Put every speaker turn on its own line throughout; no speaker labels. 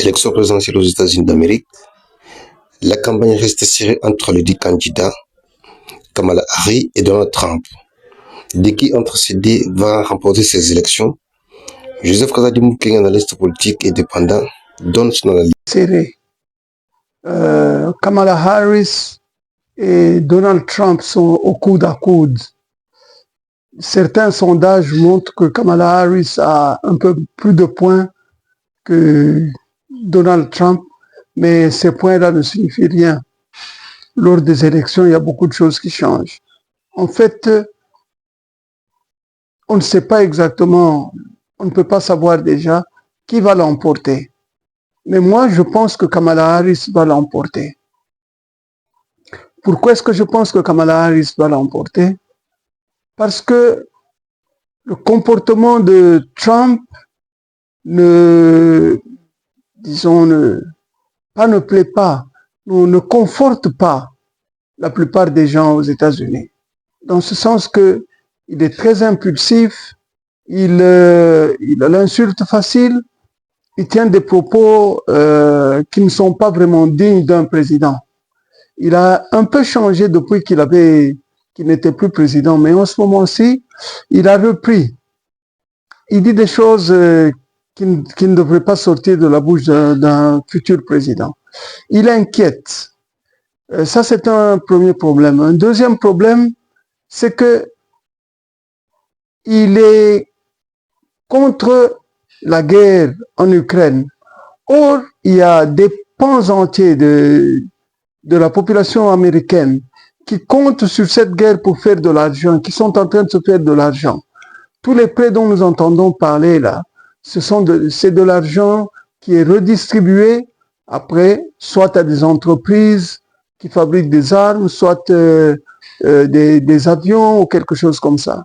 Élection présidentielle aux États-Unis d'Amérique. La campagne reste serrée entre les deux candidats, Kamala Harris et Donald Trump. De qui entre ces deux va remporter ces élections? Joseph Kazadimou, qui est analyste politique et dépendant, donne son analyse.
Serré. Kamala Harris et Donald Trump sont au coude à coude. Certains sondages montrent que Kamala Harris a un peu plus de points que Donald Trump, mais ces points-là ne signifient rien. Lors des élections, il y a beaucoup de choses qui changent. En fait, on ne sait pas exactement, on ne peut pas savoir déjà qui va l'emporter. Mais moi, je pense que Kamala Harris va l'emporter. Pourquoi est-ce que je pense que Kamala Harris va l'emporter? Parce que le comportement de Trump ne plaît pas, ne conforte pas la plupart des gens aux États-Unis. Dans ce sens que il est très impulsif, il a l'insulte facile, il tient des propos qui ne sont pas vraiment dignes d'un président. Il a un peu changé depuis qu'il n'était plus président, mais en ce moment-ci, il a repris. Il dit des choses qui ne devraient pas sortir de la bouche d'un futur président. Il inquiète. Ça, c'est un premier problème. Un deuxième problème, c'est que il est contre la guerre en Ukraine. Or, il y a des pans entiers de la population américaine qui comptent sur cette guerre pour faire de l'argent, qui sont en train de se faire de l'argent. Tous les prêts dont nous entendons parler là, c'est de l'argent qui est redistribué après, soit à des entreprises qui fabriquent des armes, soit des avions ou quelque chose comme ça.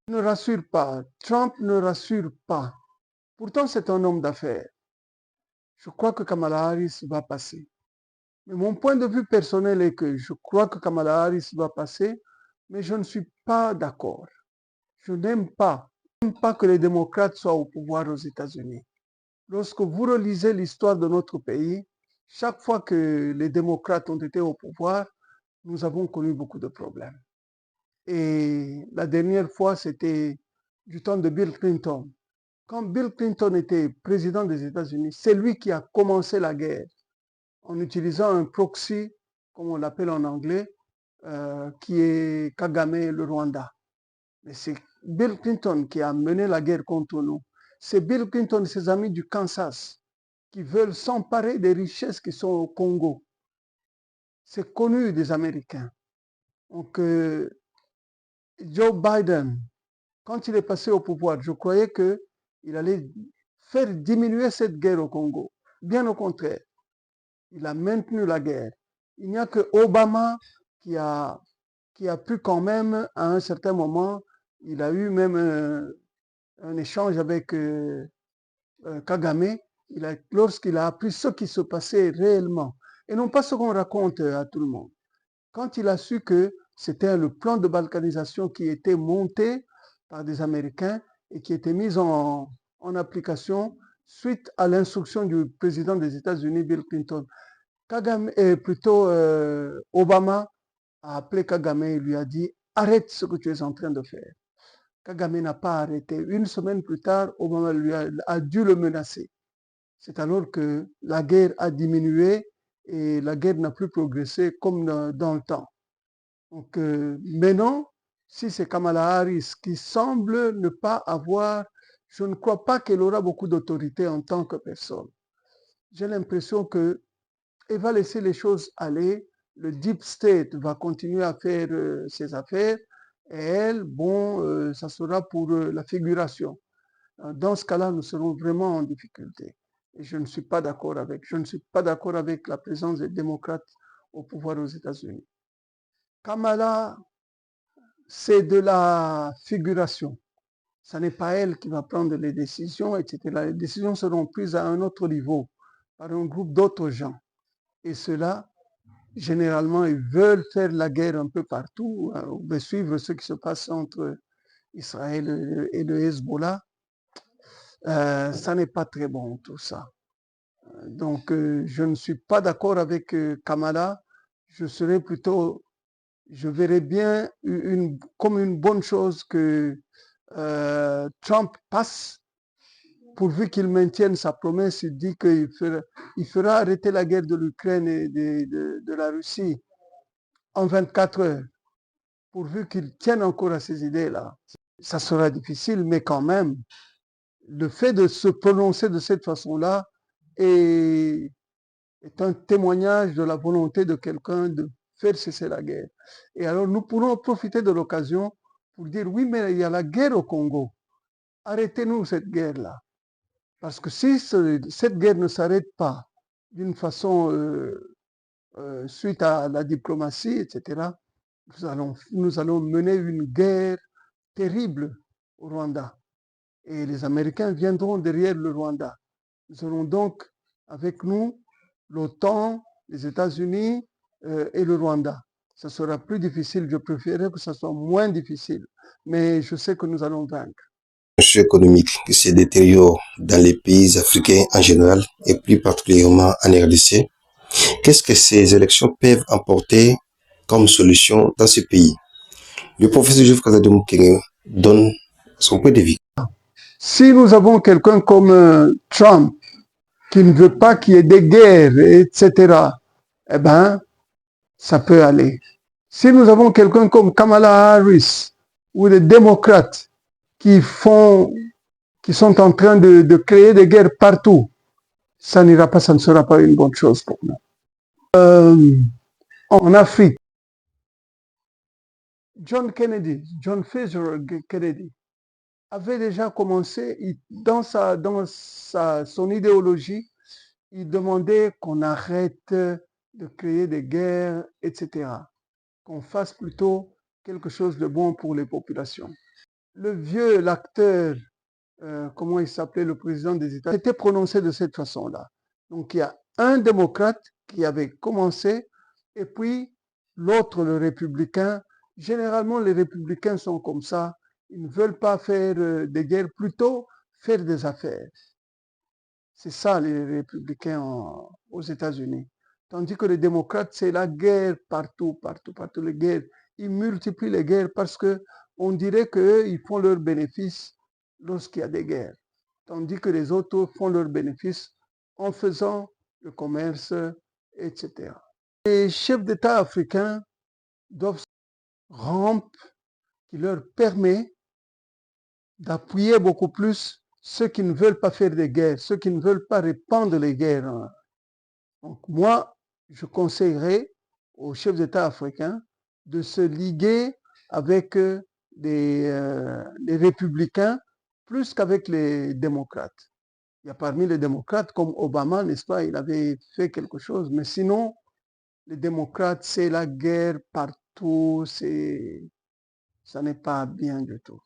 Ne rassure pas. Trump ne rassure pas. Pourtant, c'est un homme d'affaires. Je crois que Kamala Harris va passer. Mais mon point de vue personnel est que je crois que Kamala Harris va passer, mais je ne suis pas d'accord. Je n'aime pas que les démocrates soient au pouvoir aux États-Unis. Lorsque vous relisez l'histoire de notre pays, chaque fois que les démocrates ont été au pouvoir, nous avons connu beaucoup de problèmes. Et la dernière fois, c'était du temps de Bill Clinton. Quand Bill Clinton était président des États-Unis, c'est lui qui a commencé la guerre en utilisant un proxy, comme on l'appelle en anglais, qui est Kagame, le Rwanda. Mais c'est Bill Clinton qui a mené la guerre contre nous. C'est Bill Clinton et ses amis du Kansas qui veulent s'emparer des richesses qui sont au Congo. C'est connu des Américains. Donc, Joe Biden, quand il est passé au pouvoir, je croyais qu'il allait faire diminuer cette guerre au Congo. Bien au contraire, il a maintenu la guerre. Il n'y a que Obama qui a pu quand même, à un certain moment, il a eu même un échange avec Kagame, lorsqu'il a appris ce qui se passait réellement, et non pas ce qu'on raconte à tout le monde. Quand il a su que c'était le plan de balkanisation qui était monté par des Américains et qui était mis en application suite à l'instruction du président des États-Unis, Bill Clinton. Obama a appelé Kagame et lui a dit « Arrête ce que tu es en train de faire ». Kagame n'a pas arrêté. Une semaine plus tard, Obama a dû le menacer. C'est alors que la guerre a diminué et la guerre n'a plus progressé comme dans le temps. Donc maintenant, si c'est Kamala Harris qui semble ne pas avoir, je ne crois pas qu'elle aura beaucoup d'autorité en tant que personne. J'ai l'impression qu'elle va laisser les choses aller. Le Deep State va continuer à faire ses affaires. Et elle, ça sera pour la figuration. Dans ce cas-là, nous serons vraiment en difficulté. Et je ne suis pas d'accord avec la présence des démocrates au pouvoir aux États-Unis. Kamala, c'est de la figuration. Ce n'est pas elle qui va prendre les décisions, etc. Les décisions seront prises à un autre niveau par un groupe d'autres gens. Et ceux-là, généralement, ils veulent faire la guerre un peu partout, ou suivre ce qui se passe entre Israël et le Hezbollah. Ça n'est pas très bon tout ça. Donc, je ne suis pas d'accord avec Kamala. Je verrais bien comme une bonne chose que Trump passe, pourvu qu'il maintienne sa promesse. Il dit qu'il fera arrêter la guerre de l'Ukraine et de la Russie en 24 heures, pourvu qu'il tienne encore à ces idées-là. Ça sera difficile, mais quand même, le fait de se prononcer de cette façon-là est un témoignage de la volonté de quelqu'un de faire cesser la guerre. Et alors nous pourrons profiter de l'occasion pour dire oui, mais il y a la guerre au Congo. Arrêtez-nous cette guerre-là. Parce que si cette guerre ne s'arrête pas d'une façon suite à la diplomatie, etc., nous allons mener une guerre terrible au Rwanda. Et les Américains viendront derrière le Rwanda. Nous aurons donc avec nous l'OTAN, les États-Unis et le Rwanda. Ça sera plus difficile. Je préférerais que ça soit moins difficile. Mais je sais que nous allons vaincre.
Économique qui se détériore dans les pays africains en général et plus particulièrement en RDC. Qu'est-ce que ces élections peuvent apporter comme solution dans ce pays? Le professeur Joseph Kazadi Moukenge donne son point de vue.
Si nous avons quelqu'un comme Trump qui ne veut pas qu'il y ait des guerres, etc., eh bien, ça peut aller. Si nous avons quelqu'un comme Kamala Harris ou les démocrates qui sont en train de créer des guerres partout, ça n'ira pas, ça ne sera pas une bonne chose pour nous. En Afrique, John Fitzgerald Kennedy avait déjà commencé, son idéologie, il demandait qu'on arrête de créer des guerres, etc. Qu'on fasse plutôt quelque chose de bon pour les populations. L'acteur, comment il s'appelait, le président des États, s'était prononcé de cette façon-là. Donc il y a un démocrate qui avait commencé, et puis l'autre, le républicain. Généralement, les républicains sont comme ça. Ils ne veulent pas faire des guerres, plutôt faire des affaires. C'est ça, les républicains aux États-Unis. Tandis que les démocrates, c'est la guerre partout, partout, partout. Les guerres. Ils multiplient les guerres parce qu'on dirait qu'eux, ils font leurs bénéfices lorsqu'il y a des guerres. Tandis que les autres font leurs bénéfices en faisant le commerce, etc. Les chefs d'État africains doivent rompre qui leur permet d'appuyer beaucoup plus ceux qui ne veulent pas faire des guerres, ceux qui ne veulent pas répandre les guerres. Donc moi, je conseillerais aux chefs d'État africains de se liguer avec les républicains plus qu'avec les démocrates. Il y a parmi les démocrates, comme Obama, n'est-ce pas, il avait fait quelque chose, mais sinon, les démocrates, c'est la guerre partout, ça n'est pas bien du tout.